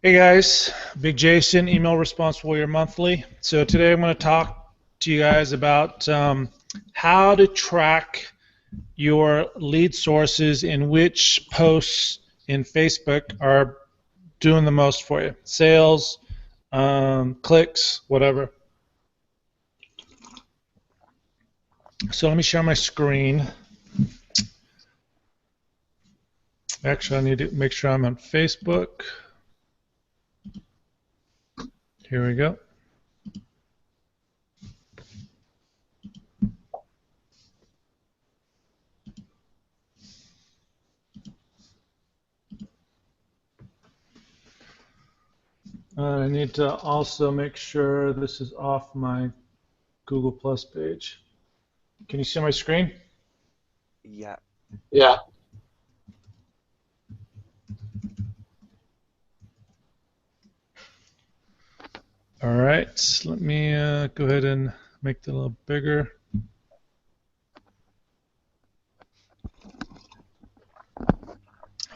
Hey guys, Big Jason, Email Response Warrior Monthly. So today I'm going to talk to you guys about how to track your lead sources and which posts in Facebook are doing the most for you. Sales, clicks, whatever. So let me share my screen. Actually, I need to make sure I'm on Facebook. Here we go. I need to also make sure this is off my Google Plus page. Can you see my screen? Yeah. Yeah. All right, let me go ahead and make that a little bigger.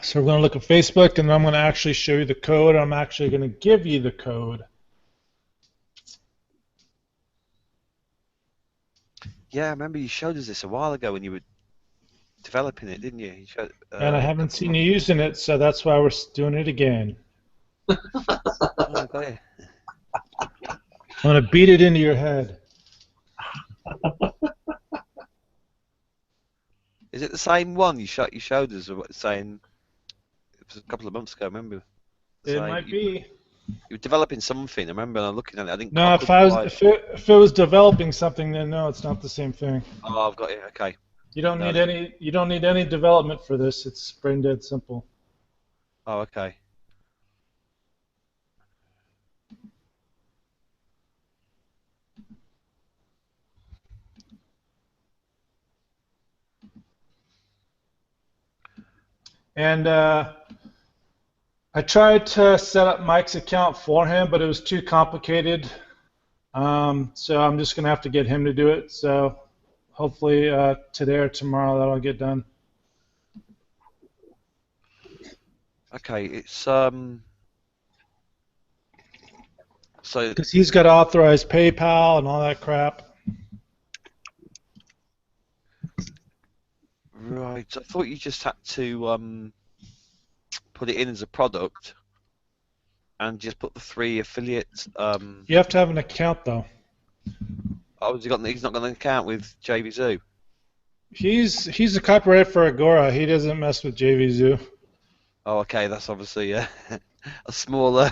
So we're going to look at Facebook, and I'm going to actually show you the code. I'm actually going to give you the code. Yeah, I remember you showed us this a while ago when you were developing it, didn't you? You showed, And I haven't seen you using it, so that's why we're doing it again. Oh, I got it. I'm going to beat it into your head. Is it the same one you showed us saying it was a couple of months ago? I remember. It might be. You were developing something. I remember looking at it. I didn't. No, if it was developing something, then no, it's not the same thing. Oh, I've got it. Okay. You don't need any development for this. It's brain dead simple. Oh, okay. And I tried to set up Mike's account for him, but it was too complicated. So I'm just going to have to get him to do it. So hopefully today or tomorrow that'll get done. Okay, it's so because he's got to authorize PayPal and all that crap. Right. I thought you just had to put it in as a product and just put the 3 affiliates. You have to have an account though. Oh, he's not got an account with JVZoo. He's a copyright for Agora. He doesn't mess with JVZoo. Oh, okay. That's obviously a smaller,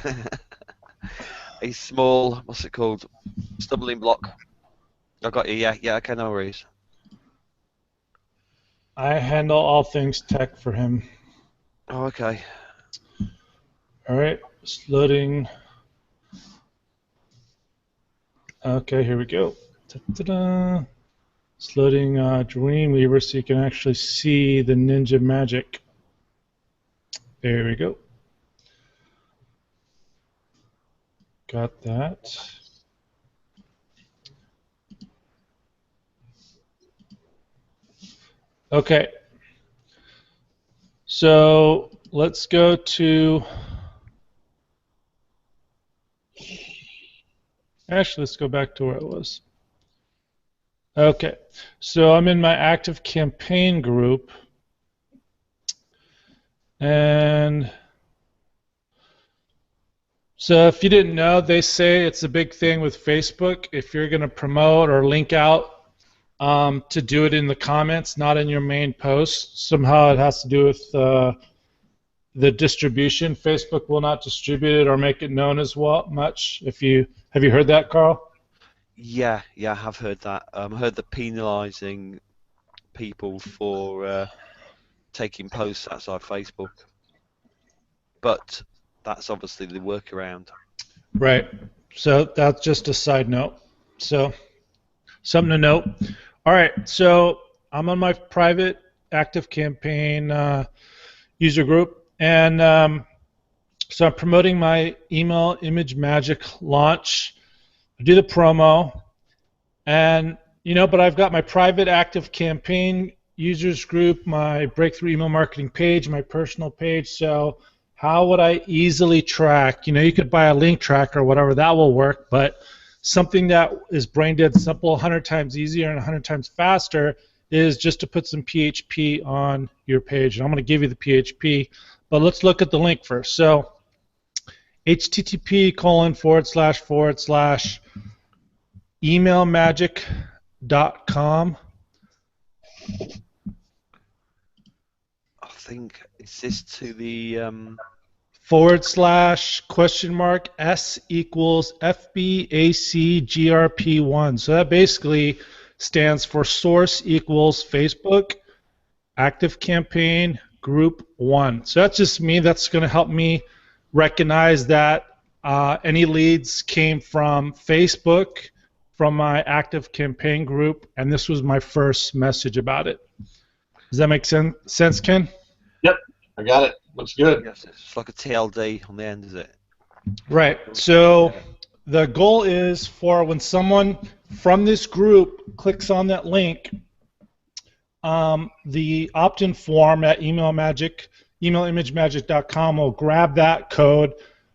a small. What's it called? Stumbling block. I got you. Yeah. Okay, no worries. I handle all things tech for him. Oh, okay. All right, just loading. Okay, here we go. Ta-da-da. It's loading Dreamweaver so you can actually see the ninja magic. There we go. Got that. Okay. So let's go to. Actually, let's go back to where it was. Okay, so I'm in my active campaign group, and so if you didn't know, they say it's a big thing with Facebook. If you're going to promote or link out to do it in the comments, not in your main post, somehow it has to do with the distribution. Facebook will not distribute it or make it known as much. Have you heard that, Carl? Yeah, I have heard that. I heard the penalising people for taking posts outside Facebook, but that's obviously the workaround. Right. So that's just a side note. So something to note. All right. So I'm on my private active campaign user group, and so I'm promoting my email image magic launch. I do the promo, and but I've got my private active campaign users group, my breakthrough email marketing page, my personal page. So how would I easily track? You could buy a link tracker or whatever, that will work, but something that is brain dead simple, 100 times easier and 100 times faster is just to put some PHP on your page. And I'm going to give you the PHP, but let's look at the link first. So http://emailmagic.com. I think, is this to the /?S equals FBACGRP1. So that basically stands for source equals Facebook Active Campaign Group 1. So that's just me. That's going to help me recognize that any leads came from Facebook, from my Active Campaign group, and this was my first message about it. Does that make sense, Ken? Yep, I got it. Looks good. Yes, it's like a TLD on the end, is it? Right. So the goal is for when someone from this group clicks on that link, the opt-in form at emailimagemagic.com will grab that code,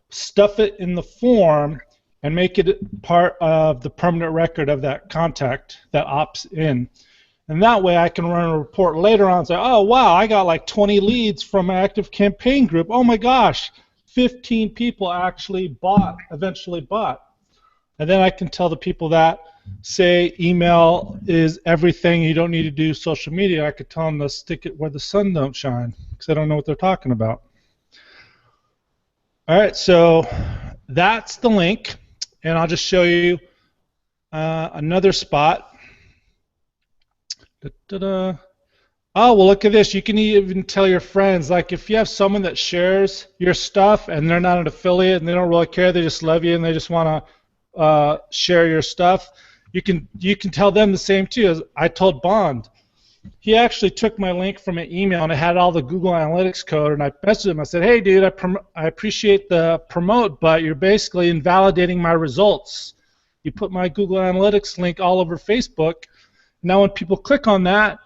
stuff it in the form, and make it part of the permanent record of that contact that opts in. And that way I can run a report later on and say, oh, wow, I got like 20 leads from my Active Campaign group. Oh, my gosh, 15 people actually eventually bought. And then I can tell the people that say email is everything, you don't need to do social media. I could tell them to stick it where the sun don't shine because I don't know what they're talking about. All right, so that's the link. And I'll just show you another spot. Oh, well, look at this. You can even tell your friends, like if you have someone that shares your stuff and they're not an affiliate and they don't really care, they just love you and they just want to share your stuff, you can tell them the same too. As I told Bond, he actually took my link from an email and I had all the Google Analytics code, and I messaged him. I said, hey, dude, I appreciate the promote, but you're basically invalidating my results. You put my Google Analytics link all over Facebook. Now when people click on that,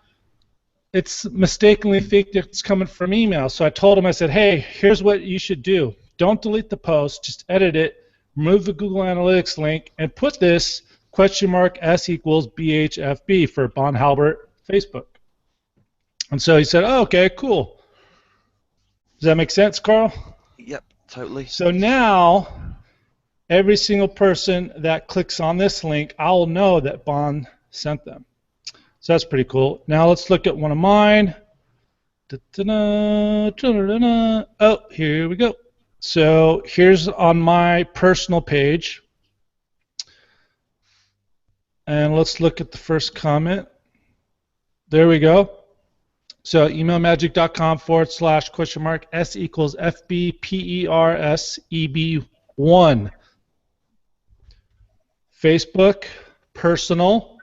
it's mistakenly think that it's coming from email. So I told him, I said, hey, here's what you should do. Don't delete the post, just edit it, remove the Google Analytics link, and put this !S equals BHFB for Bon Halbert Facebook. And so he said, oh, okay, cool. Does that make sense, Carl? Yep, totally. So now every single person that clicks on this link, I'll know that Bon sent them. So that's pretty cool. Now let's look at one of mine. Oh, here we go. So here's on my personal page. And let's look at the first comment. There we go. So emailmagic.com /?S equals FBPERSEB1. Facebook, personal.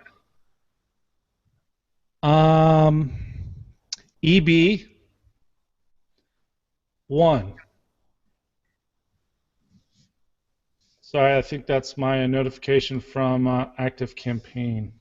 EB1. Sorry, I think that's my notification from Active Campaign.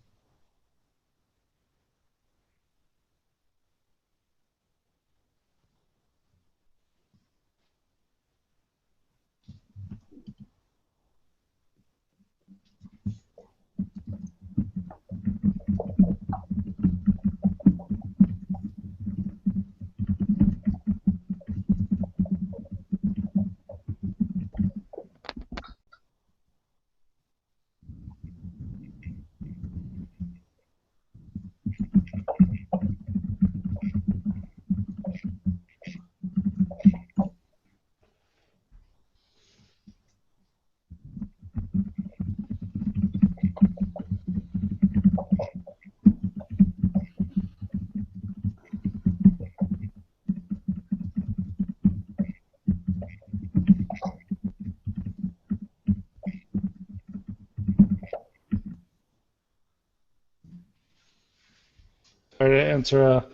Try to answer a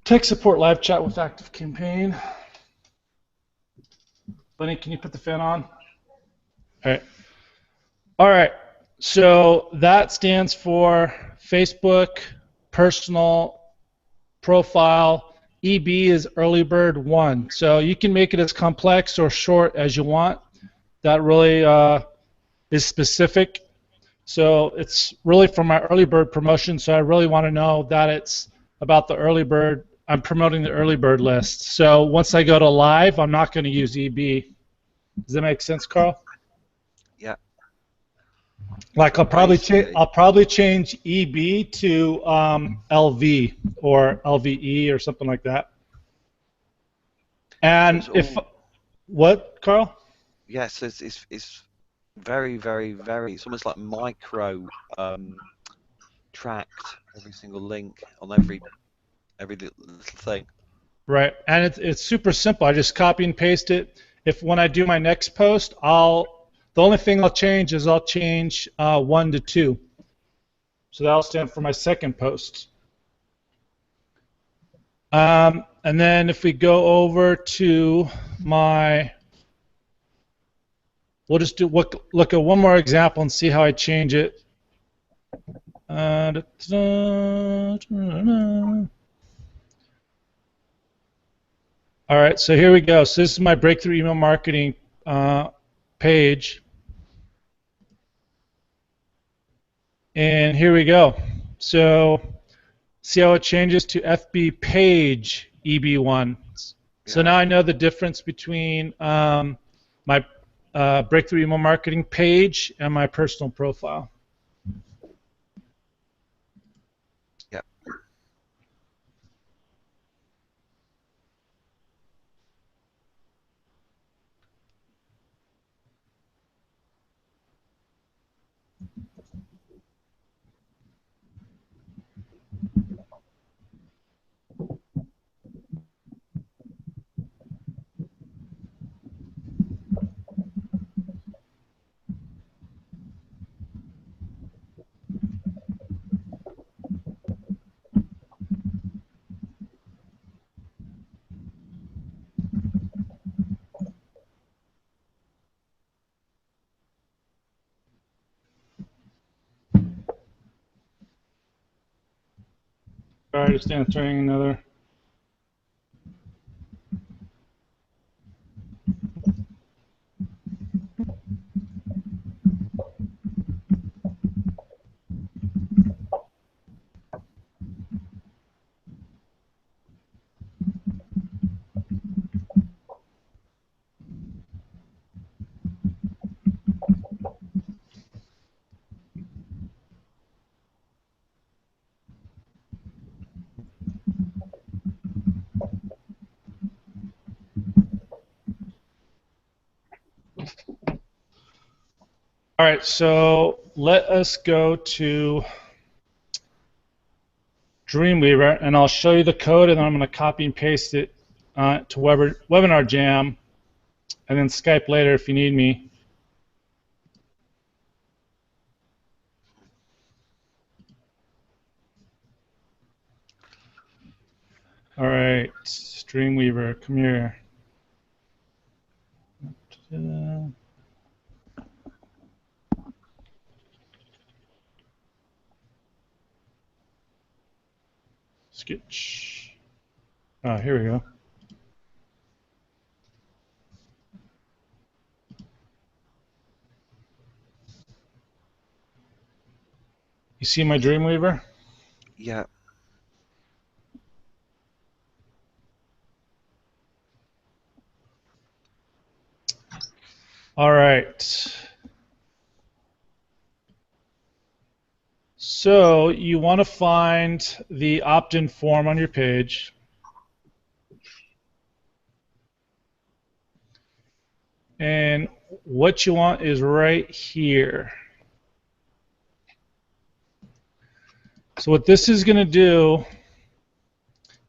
tech support live chat with Active Campaign. Bunny, can you put the fan on? All right. All right. So that stands for Facebook, personal, profile, EB is early bird 1. So you can make it as complex or short as you want. That really is specific. So it's really for my early bird promotion. So I really want to know that it's about the early bird. I'm promoting the early bird list. So once I go to live, I'm not going to use EB. Does that make sense, Carl? Yeah. Like I'll probably change EB to LV or LVE or something like that. And So if what, Carl? yes, it's very, very, very. It's almost like micro tracked every single link on every little thing. Right, and it's super simple. I just copy and paste it. If when I do my next post, the only thing I'll change is I'll change 1 to 2. So that'll stand for my second post. And then if we go over to my, we'll just look at one more example and see how I change it. All right, so here we go. So this is my breakthrough email marketing page. And here we go. So see how it changes to FB page EB1. So now I know the difference between my breakthrough email marketing page and my personal profile. Yeah. All right, just answering another. All right, so let us go to Dreamweaver, and I'll show you the code, and then I'm going to copy and paste it to Webinar Jam, and then Skype later if you need me. All right, Dreamweaver, come here. Sketch. Oh, here we go. You see my Dreamweaver? Yeah. All right. So you want to find the opt-in form on your page. And what you want is right here. So what this is going to do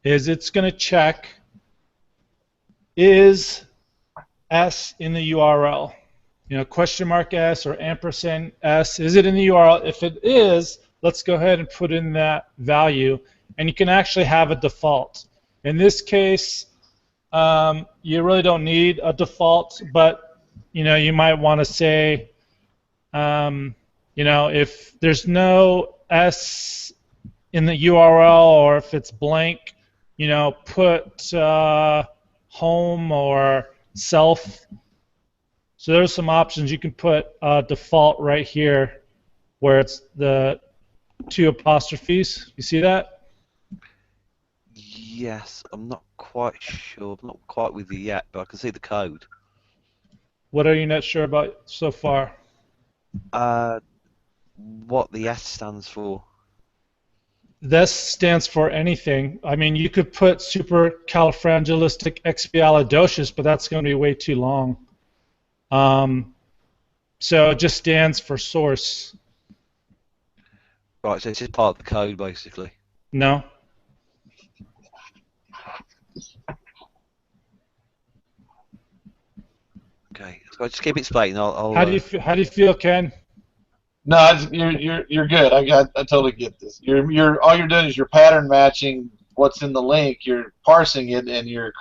is it's going to check, is S in the URL? You know, question mark S or ampersand S, is it in the URL? If it is, let's go ahead and put in that value. And you can actually have a default. In this case, you really don't need a default, but you know, you might want to say, you know, if there's no S in the URL or if it's blank, put home or self. So there's some options. You can put default right here where it's the 2 apostrophes. You see that? Yes, I'm not quite sure. I'm not quite with you yet, but I can see the code. What are you not sure about so far? What the S stands for. This stands for anything. I mean, you could put supercalifragilisticexpialidocious, but that's going to be way too long. So it just stands for source. Right, so it's just part of the code, basically. No. Okay, so just keep explaining. I'll How do you feel, Ken? No, you're good. I totally get this. You're all you're doing is you're pattern matching what's in the link. You're parsing it and you're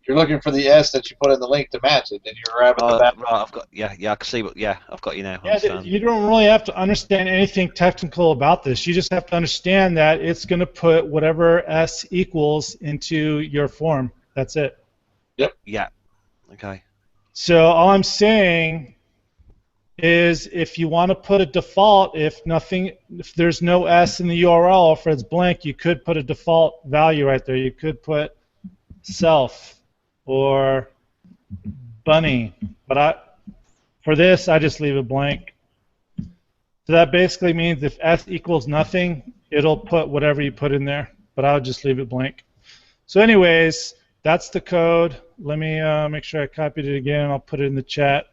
looking for the S that you put in the link to match it, and you're grabbing the back. Right, I've got I can see I've got you now. I Yeah, understand. you don't really have to understand anything technical about this. You just have to understand that it's going to put whatever S equals into your form. That's it. Yep. Yeah. Okay. So all I'm saying is if you want to put a default, if there's no S in the URL, if it's blank, you could put a default value right there. You could put self or bunny, but for this, I just leave it blank. So that basically means if S equals nothing, it'll put whatever you put in there, but I'll just leave it blank. So anyways, that's the code. Let me make sure I copied it again. I'll put it in the chat.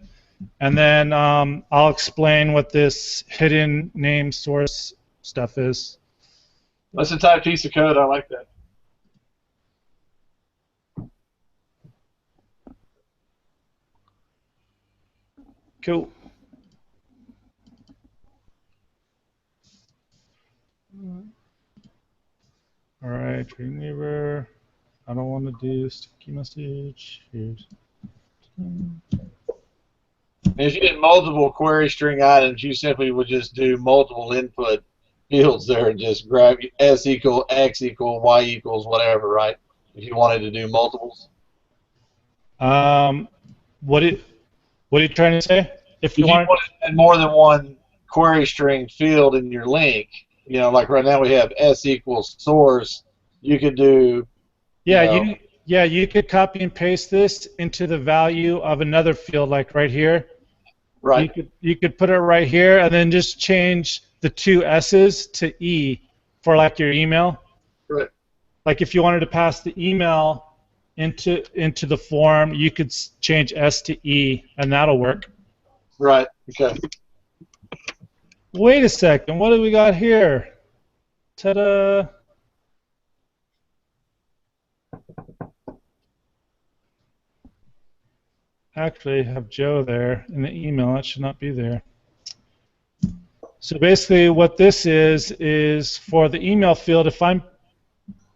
And then I'll explain what this hidden name source stuff is. That's a type piece of code. I like that. Cool. All right, tree neighbor. I don't want to do sticky message. Here's. If you did multiple query string items, you simply would just do multiple input fields there and just grab S equal, X equal, Y equals, whatever, right? If you wanted to do multiples. What are you trying to say? If you wanted to add more than one query string field in your link, like right now we have S equals source, you could do. You could copy and paste this into the value of another field, like right here. Right. You could put it right here, and then just change the 2 S's to E for like your email. Right. Like if you wanted to pass the email into the form, you could change S to E, and that'll work. Right. Okay. Wait a second. What do we got here? Ta-da! Actually, I have Joe there in the email. That should not be there. So basically what this is for the email field,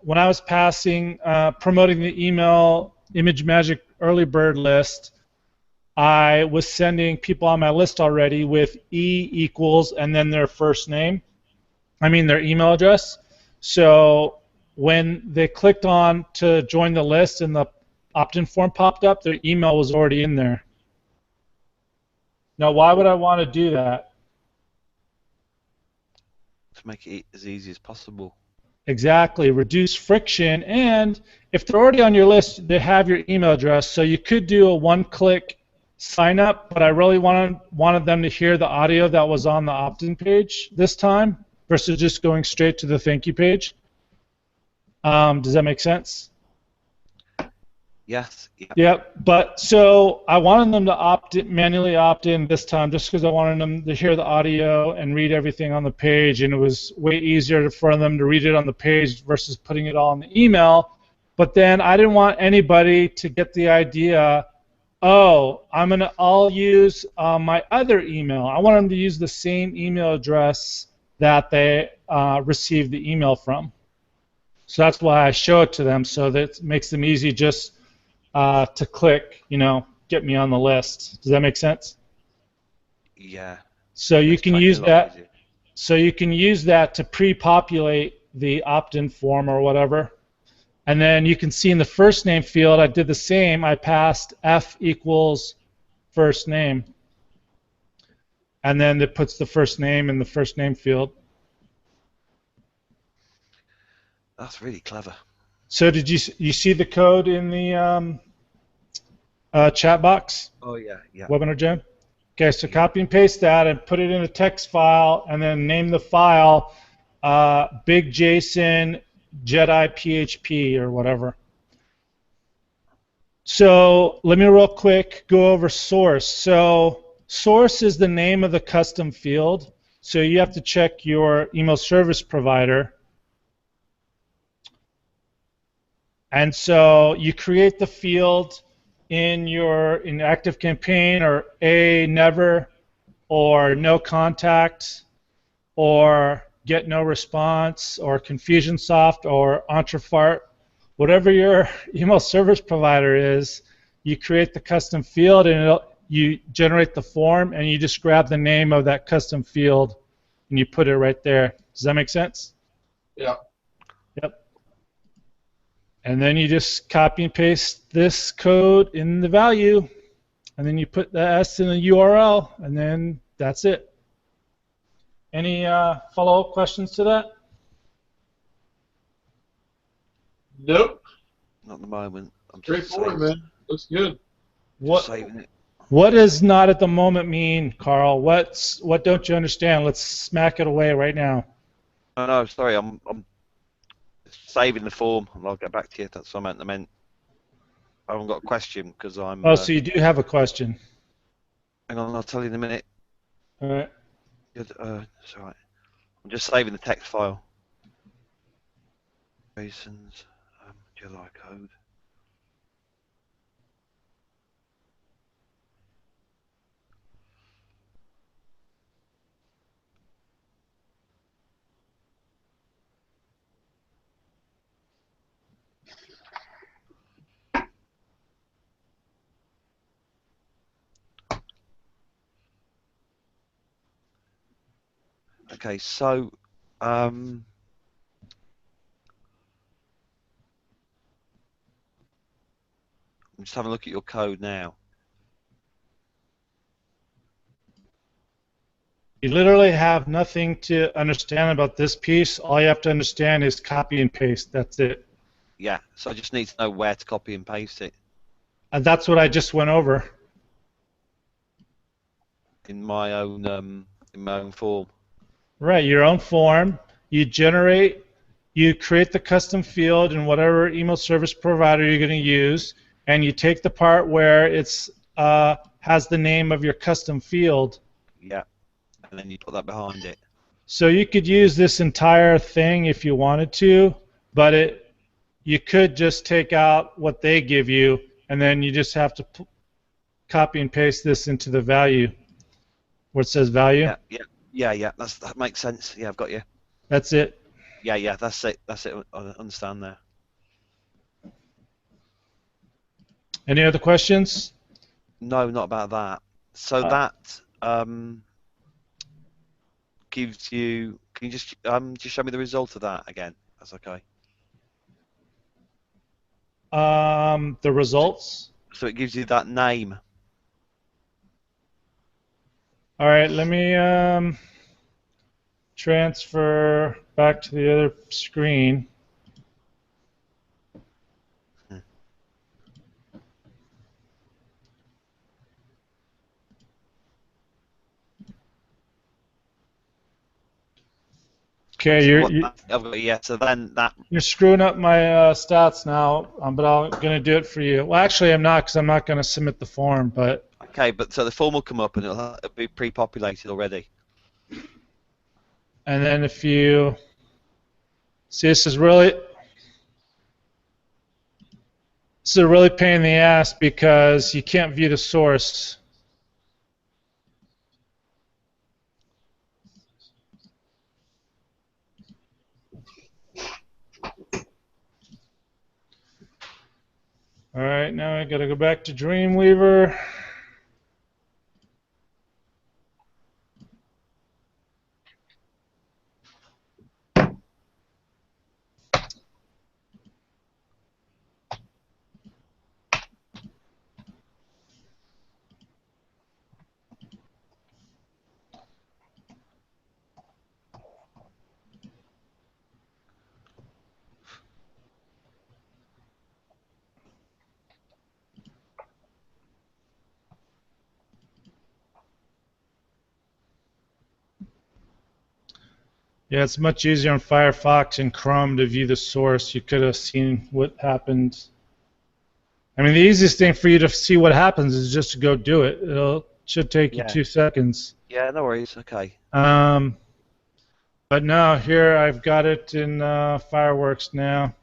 when I was promoting the email ImageMagick early bird list, I was sending people on my list already with E equals and then their first name. I mean their email address. So when they clicked on to join the list and the opt-in form popped up, their email was already in there. Now, why would I want to do that? To make it as easy as possible. Exactly, reduce friction, and if they're already on your list, they have your email address, so you could do a one-click sign up, but I really wanted them to hear the audio that was on the opt-in page this time versus just going straight to the thank you page. Does that make sense? Yes. Yeah. Yep. But so I wanted them to manually opt in this time, just because I wanted them to hear the audio and read everything on the page, and it was way easier for them to read it on the page versus putting it all in the email. But then I didn't want anybody to get the idea, oh, I'll use my other email. I want them to use the same email address that they received the email from. So that's why I show it to them, so that it makes them easy just to click, get me on the list. Does that make sense? Yeah. So you can use that. So you can use that to pre-populate the opt-in form or whatever, And then you can see in the first name field, I did the same. I passed F equals first name. And then it puts the first name in the first name field. That's really clever. So did you see the code in the chat box? Oh yeah, yeah. Webinar Jam? Okay, so Yeah. copy and paste that and put it in a text file, and then name the file Big JSON Jedi PHP or whatever. So let me real quick go over source. So source is the name of the custom field. So you have to check your email service provider. And so you create the field in ActiveCampaign or never or no contact or get no response or Confusionsoft or Entrefart, whatever your email service provider is, you create the custom field and you generate the form and you just grab the name of that custom field and you put it right there. Does that make sense? Yeah. Yep. And then you just copy and paste this code in the value and then you put the S in the URL and then that's it. Any follow-up questions to that? Nope. Not at the moment. I'm just Straightforward, man. Looks good. saving it. What does not at the moment mean, Carl? What don't you understand? Let's smack it away right now. Oh, no, sorry. I'm saving the form, and I'll get back to you. That's what I meant. I haven't got a question because I'm. Oh, so you do have a question. Hang on, I'll tell you in a minute. All right. Good. It's all right. I'm just saving the text file. Jason's Jedi code. Okay, so I'm just having a look at your code now. You literally have nothing to understand about this piece. All you have to understand is copy and paste. That's it. Yeah, so I just need to know where to copy and paste it And that's what I just went over. in my own form. Right, your own form. You create the custom field in whatever email service provider you're going to use, and you take the part where it's has the name of your custom field. Yeah, and then you put that behind it. So you could use this entire thing if you wanted to, but you could just take out what they give you, and then you just have to copy and paste this into the value where it says value. Yeah. That makes sense. Yeah, I've got you. That's it. Yeah, that's it. I understand there. Any other questions? No, not about that. So that gives you. Can you just show me the result of that again? That's okay. The results. So it gives you that name. All right, let me transfer back to the other screen. Okay, I've got yeah. So then that. You're screwing up my stats now, but I'm gonna do it for you. Well, actually, I'm not, because I'm not gonna submit the form. But Okay, but so the form will come up and it'll be pre-populated already. and then if you see, this is a really pain in the ass because you can't view the source. All right, now I got to go back to Dreamweaver. Yeah, it's much easier in Firefox and Chrome to view the source. You could have seen what happened. I mean, the easiest thing for you to see what happens is just to go do it. Should take you Yeah. 2 seconds. Yeah, no worries. Okay. But no, here I've got it in Fireworks now.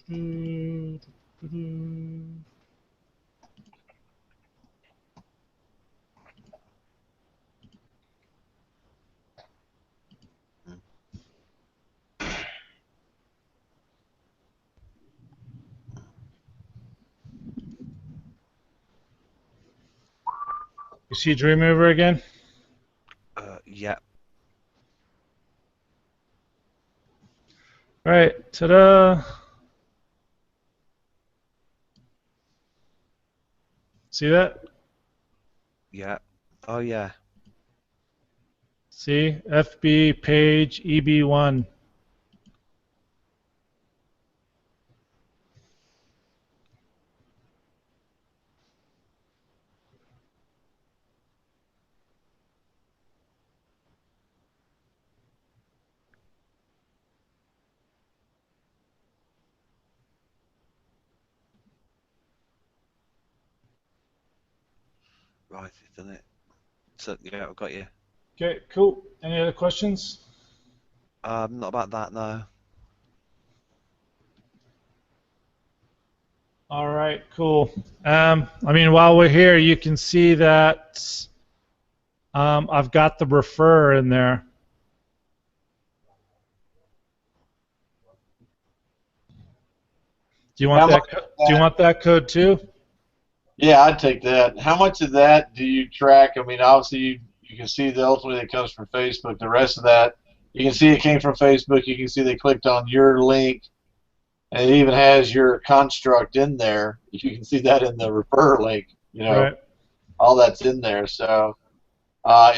You see Dreamweaver again? Yeah. All right, ta-da! See that? Yeah. Oh, yeah. See, FB page EB1. Right, done it. So, yeah, I've got you. Okay, cool. Any other questions? Not about that, no. All right, cool. I mean, while we're here, you can see that I've got the refer in there. Do you want that? Do you want that code too? Yeah, I'd take that. How much of that do you track? I mean, obviously you can see the ultimately it comes from Facebook. The rest of that, you can see it came from Facebook. You can see they clicked on your link, and it even has your construct in there. You can see that in the refer link. You know, Right. all that's in there. So,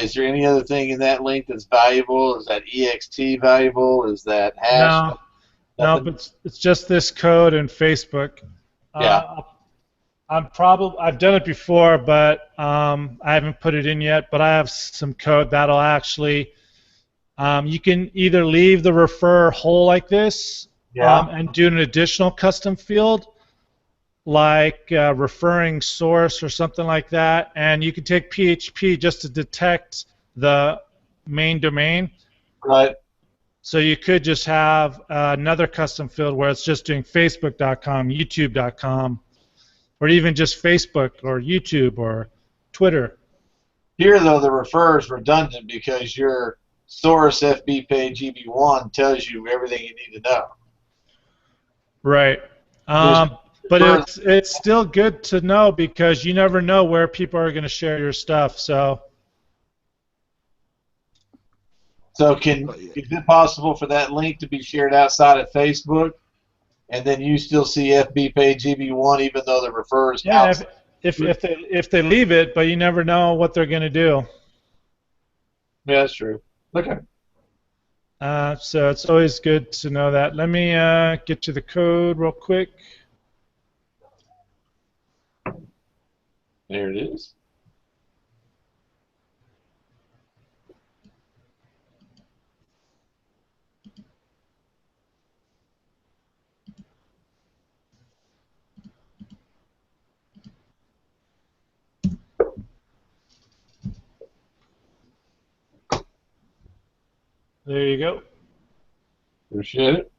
is there any other thing in that link that's valuable? Is that ext valuable? Is that hash? No, no, Nothing. but it's just this code in Facebook. Yeah. I've done it before, but I haven't put it in yet. But I have some code that'll actually. You can either leave the refer whole like this, Yeah. and do an additional custom field, like referring source or something like that, and you can take PHP just to detect the main domain. Right. So you could just have another custom field where it's just doing Facebook.com, YouTube.com, or even just Facebook or YouTube or Twitter. Here, though, the refer is redundant because your source FB page EB1 tells you everything you need to know. Right. There's But refer- it's still good to know because you never know where people are going to share your stuff. So So Got you. is it possible for that link to be shared outside of Facebook, and then you still see FB page EB1 even though the refer is yeah, outside? if they leave it, but you never know what they're going to do. Yeah, that's true. Okay. So it's always good to know that. Let me get you the code real quick. There it is. There you go. Appreciate it.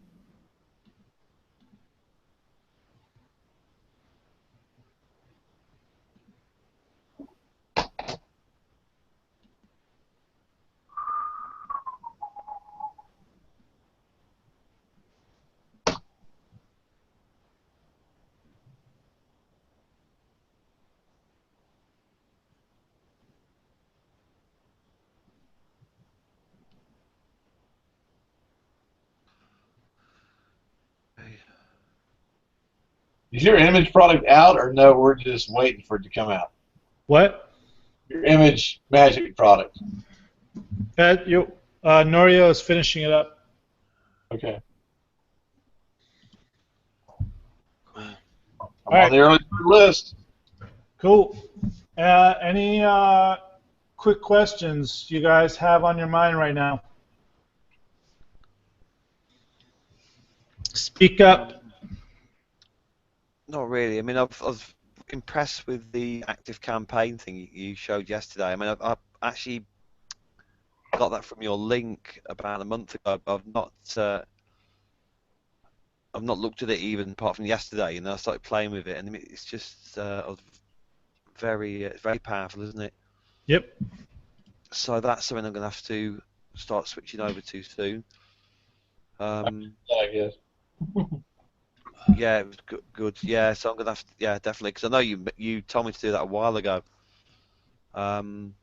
Is your image product out or no? We're just waiting for it to come out. What? Your image magic product. Norio is finishing it up. Okay. I'm All on right. the early bird list. Cool. Any quick questions you guys have on your mind right now? Speak up. Not really. I mean, I was impressed with the active campaign thing you showed yesterday. I mean, I actually got that from your link about a month ago, but I've not looked at it even apart from yesterday, and I started playing with it, and I mean, it's just very powerful, isn't it? Yep. So that's something I'm going to have to start switching over to soon. I guess. Yeah, it was good. Yeah, so I'm going to have to, yeah, definitely, because I know you told me to do that a while ago. In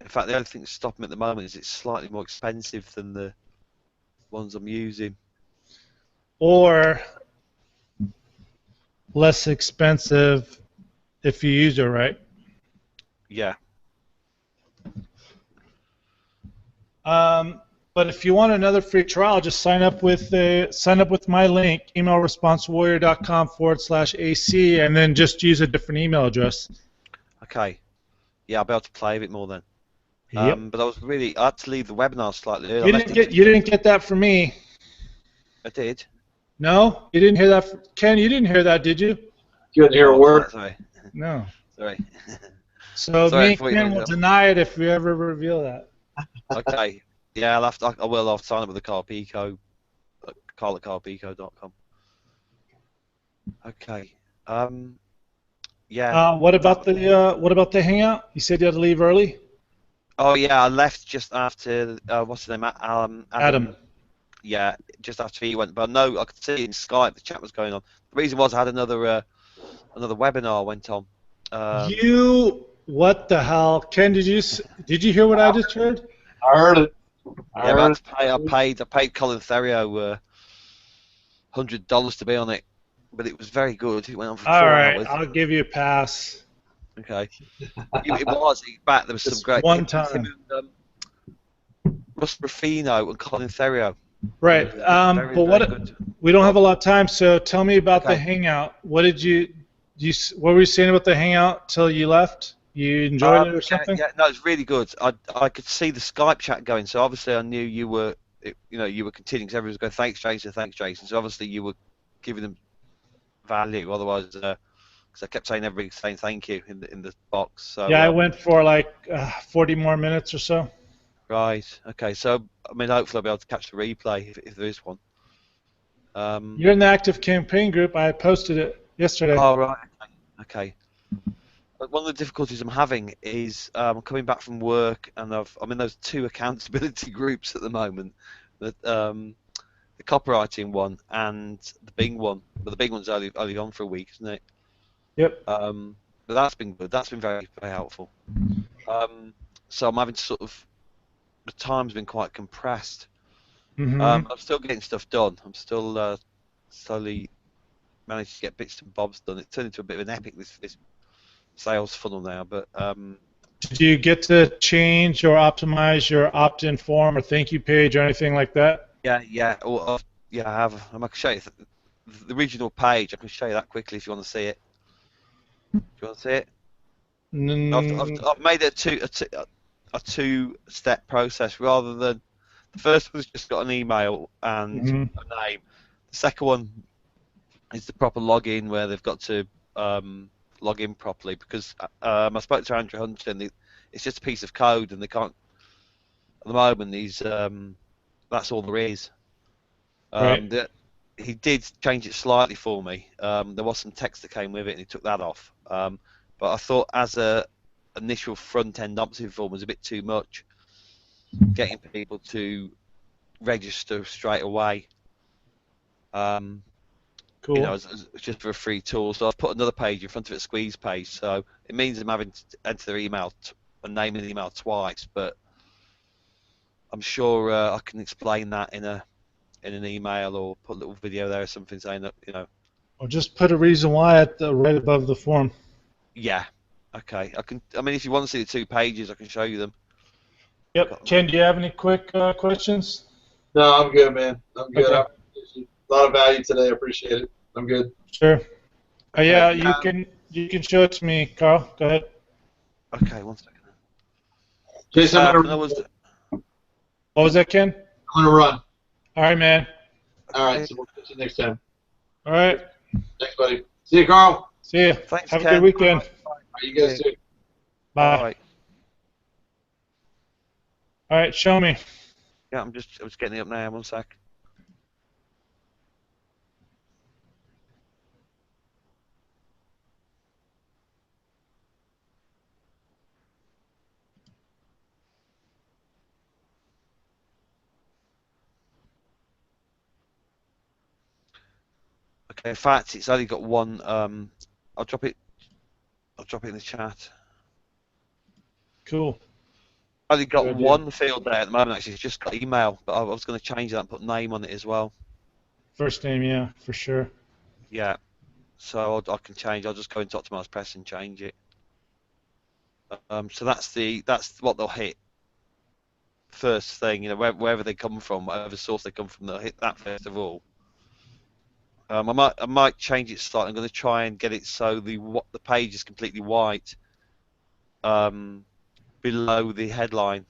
fact, the only thing that's stopping me at the moment is it's slightly more expensive than the ones I'm using. Or less expensive if you use it right. Yeah. But if you want another free trial, just sign up with my link, emailresponsewarrior.com/AC, and then just use a different email address. Okay. Yeah, I'll be able to play a bit more then. Yep. But I had to leave the webinar slightly early. You didn't get that from me. I did. No, you didn't hear that, Ken. You didn't hear that, did you? You couldn't hear a word. Sorry. No. Sorry. So Sorry, me and Ken will deny it if we ever reveal that. Okay. Yeah, I will have to sign up with the Carpico, Carl at carpico.com. Okay. Yeah. What about the hangout? You said you had to leave early. Oh yeah, I left just after what's his name? Adam. Yeah, just after he went. But no, I could see in Skype the chat was going on. The reason was I had another webinar went on. What the hell, Ken? Did you hear what I just heard? I heard it. I paid Colin Theriot $100 to be on it, but it was very good. It went on for 4 hours. I'll give you a pass. Okay. It was. Back there was some great. One time. Russ Ruffino and Colin Theriot. Right. But we don't have a lot of time, so tell me about the hangout. What were you saying about the hangout till you left? You enjoyed it or something? Yeah, no, it's really good. I could see the Skype chat going, so obviously I knew you were continuing because everyone was going, thanks, Jason. So obviously you were giving them value. Otherwise, because I kept saying thank you in the box. So yeah, I went for like 40 more minutes or so. Right. Okay. So I mean, hopefully I'll be able to catch the replay if there is one. You're in the active campaign group. I posted it yesterday. Oh right. Okay. But one of the difficulties I'm having is I'm coming back from work and I'm in those 2 accountability groups at the moment. The copywriting one and the Bing one. But the Bing one's only on for a week, isn't it? Yep. But that's been good. That's been very, very helpful. So I'm having to the time's been quite compressed. Mm-hmm. I'm still getting stuff done. I'm still slowly managed to get bits and bobs done. It turned into a bit of an epic, this sales funnel now. But did you get to change or optimize your opt-in form or thank you page or anything like that? Yeah. I have. I can show you the original page. I can show you that quickly if you want to see it. Do you want to see it? I've made it a two-step process rather than the first one's just got an email and a name. The second one is the proper login where they've got to log in properly because I spoke to Andrew Hunter and it's just a piece of code and they can't at the moment that's all there is. Right. He did change it slightly for me. There was some text that came with it and he took that off. But I thought as a initial front-end opt-in form was a bit too much, getting people to register straight away. Cool. It's just for a free tool. So I've put another page in front of it, squeeze page. So it means I'm having to enter their email and name an email twice, but I'm sure I can explain that in an email or put a little video there or something saying that Or just put a reason why right above the form. Yeah. Okay. I mean, if you want to see the 2 pages, I can show you them. Yep. Ken, do you have any quick questions? No, I'm good, man. I'm good. Okay. A lot of value today. I appreciate it. I'm good. Sure. Yeah, you can show it to me, Carl. Go ahead. Okay, 1 second. Jason, What was that, Ken? I'm gonna run. All right, man. All right, so we'll catch you next time. All right. Thanks, buddy. See you, Carl. See ya. Thanks, Have a good Ken. weekend. All right, you guys too. Bye. Bye. All right. Show me. Yeah, I'm just getting it up now. 1 sec. Okay, in fact, it's only got one. I'll drop it. I'll drop it in the chat. Cool. I've only got Good idea. one field there at the moment. Actually, it's just got email, but I was going to change that and put name on it as well. First name, yeah, for sure. Yeah, so I can change. I'll just go into Optimize Press and change it. So that's what they'll hit first thing. You know, wherever they come from, whatever source they come from, they'll hit that first of all. I might change it slightly. I'm going to try and get it so the page is completely white below the headline.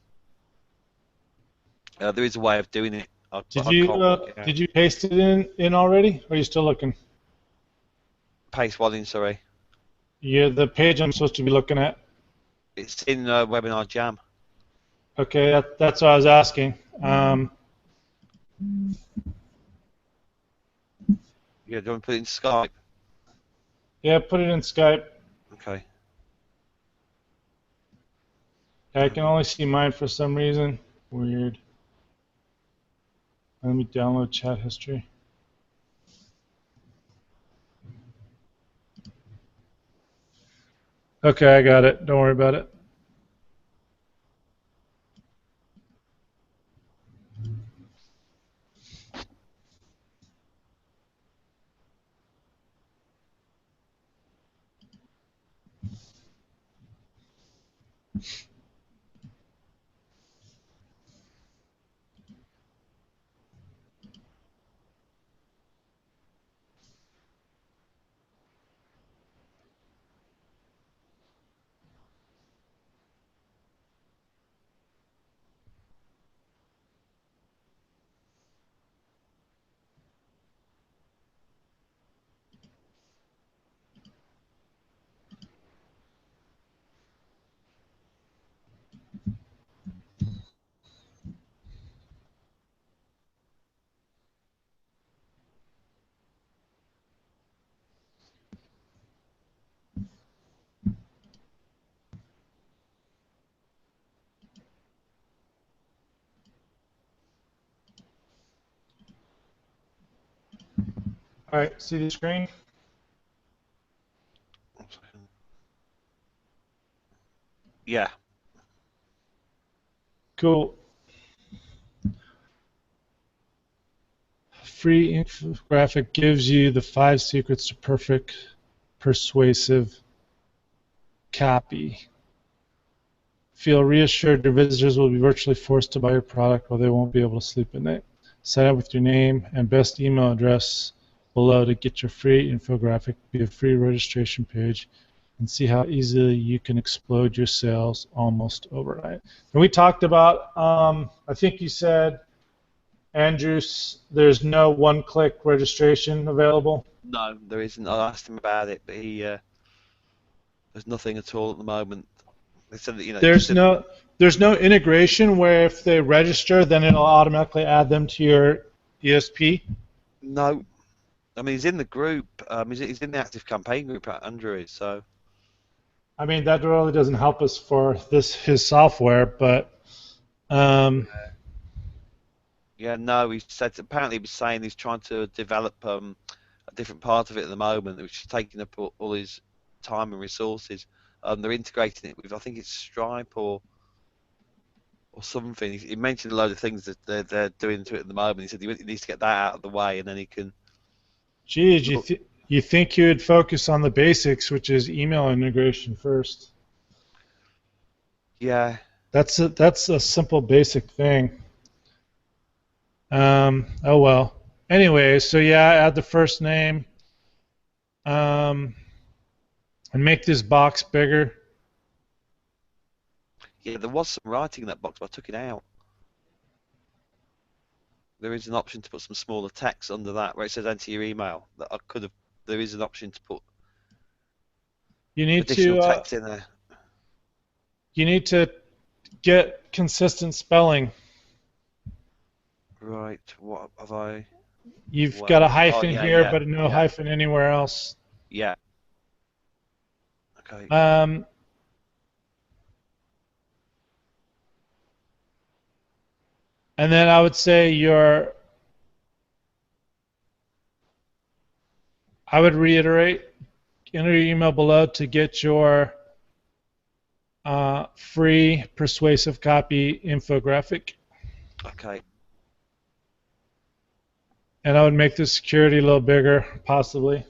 There is a way of doing it. Did I you can't work it out. did you paste it in already? Or are you still looking? Paste one in, sorry. Yeah, the page I'm supposed to be looking at. It's in Webinar Jam. Okay, that's what I was asking. Yeah, do you want to put it in Skype? Yeah, put it in Skype. Okay. I can only see mine for some reason. Weird. Let me download chat history. Okay, I got it. Don't worry about it. All right, see the screen? 1 second. Yeah. Cool. Free infographic gives you the 5 secrets to perfect persuasive copy. Feel reassured your visitors will be virtually forced to buy your product or they won't be able to sleep at night. Sign up with your name and best email address below to get your free infographic via free registration page and see how easily you can explode your sales almost overnight. And we talked about, I think you said, Andrew, there's no one-click registration available. No, there isn't. I asked him about it, but there's nothing at all at the moment. They said that, you know, There's no integration where if they register, then it'll automatically add them to your ESP. No. I mean, he's in the group. He's in the active campaign group at Andrew. So. I mean, that really doesn't help us for his software, but. Yeah, no, he said apparently he was saying he's trying to develop a different part of it at the moment, which is taking up all his time and resources. They're integrating it with, I think it's Stripe or something. He mentioned a load of things that they're doing to it at the moment. He said he needs to get that out of the way, and then he can. Geez, you think you would focus on the basics, which is email integration first. Yeah. That's a simple basic thing. Oh well. Anyway, so yeah, add the first name. And make this box bigger. Yeah, there was some writing in that box, but I took it out. there is an option to put some smaller text under that where it says enter your email. That I could have. There is an option to put You need additional to text in there. you need to get consistent spelling. Right. What have I? You've got a Well. Oh hyphen yeah, here, yeah, but no yeah, hyphen anywhere else. yeah. Okay. Um, and then I would say I would reiterate, enter your email below to get your free persuasive copy infographic. Okay. And I would make the security a little bigger, possibly.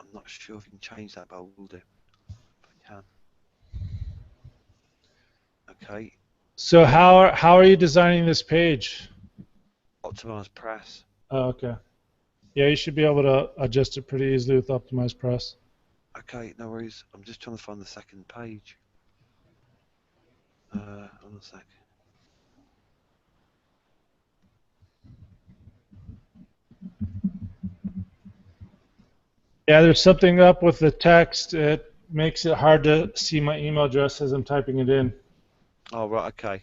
I'm not sure if you can change that, but I will do. If I can. Okay. So how are you designing this page? Optimize press. Oh, okay. Yeah, you should be able to adjust it pretty easily with Optimize Press. Okay, no worries. I'm just trying to find the second page. On a sec. Yeah, there's something up with the text. It makes it hard to see my email address as I'm typing it in. Oh, right, okay.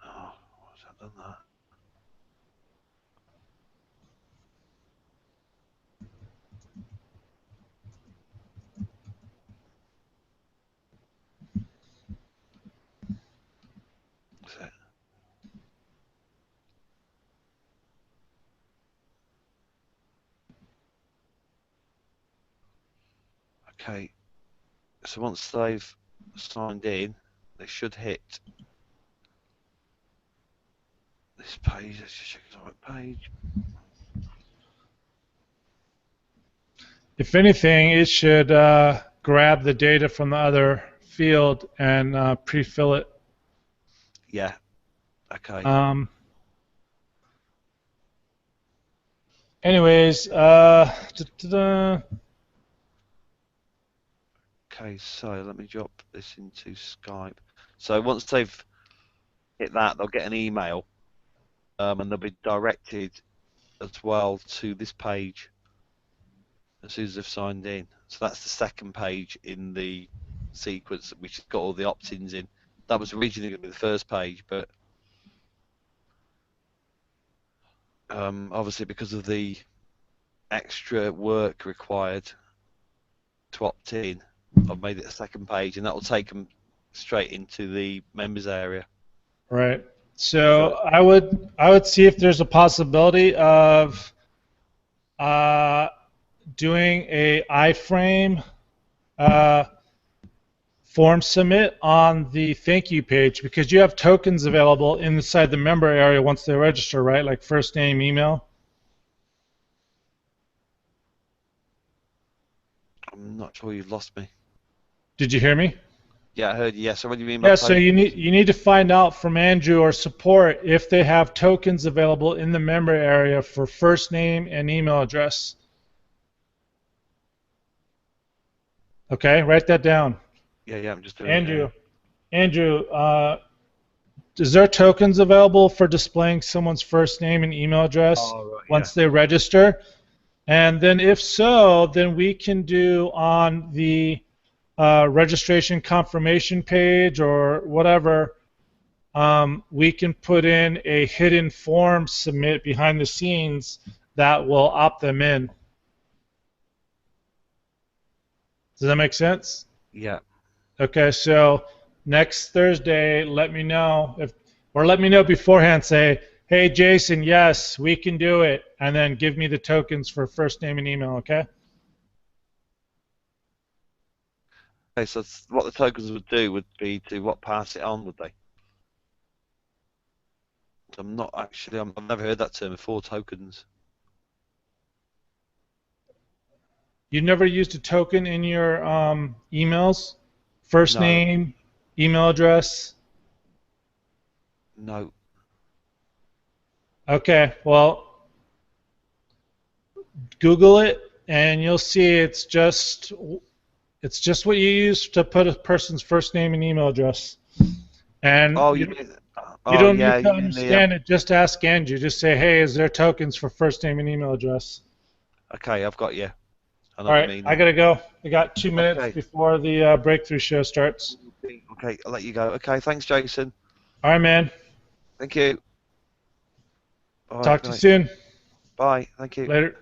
Oh, what's that done that? What's it? Okay. So once they've signed in, they should hit this page. Let's just check it's the right page. If anything, it should grab the data from the other field and pre-fill it. Yeah. Okay. Anyways, Okay, so let me drop this into Skype. So once they've hit that, they'll get an email, and they'll be directed as well to this page as soon as they've signed in. So that's the second page in the sequence, which has got all the opt-ins in. That was originally going to be the first page, but obviously because of the extra work required to opt in, I've made it a second page, and that will take them straight into the members area. right. So I would see if there's a possibility of doing a iframe form submit on the thank you page, because you have tokens available inside the member area once they register, right? Like first name, email. I'm not sure you've lost me. Did you hear me? Yeah, I heard you. Yeah, so what do you mean by Yeah, so you tokens? need to find out from Andrew or support if they have tokens available in the member area for first name and email address. Okay, write that down. Yeah, I'm just doing it now. Andrew, is there tokens available for displaying someone's first name and email address Oh, right, once they register? And then if so, then we can do on the registration confirmation page or whatever, we can put in a hidden form submit behind the scenes that will opt them in. Does that make sense? Yeah. Okay, so next Thursday, let me know or let me know beforehand. Say, hey, Jason, yes, we can do it, and then give me the tokens for first name and email. Okay. Okay, so what the tokens would do would be to pass it on, would they? I'm not actually. I've never heard that term before. Tokens. You never used a token in your emails? First No. name, email address? No. Okay, well, Google it and you'll see it's just what you use to put a person's first name and email address. And Oh, you, you mean? you Oh, don't yeah. need to You mean the? understand it. Just ask Andrew. Just say, hey, is there tokens for first name and email address? Okay, I've got you. I know All what you right, mean I now. gotta go. I got 2 minutes Okay. before the breakthrough show starts. Okay, I'll let you go. Okay, thanks, Jason. All right, man. Thank you. Bye. Talk to you Bye. soon. Bye. Thank you. Later.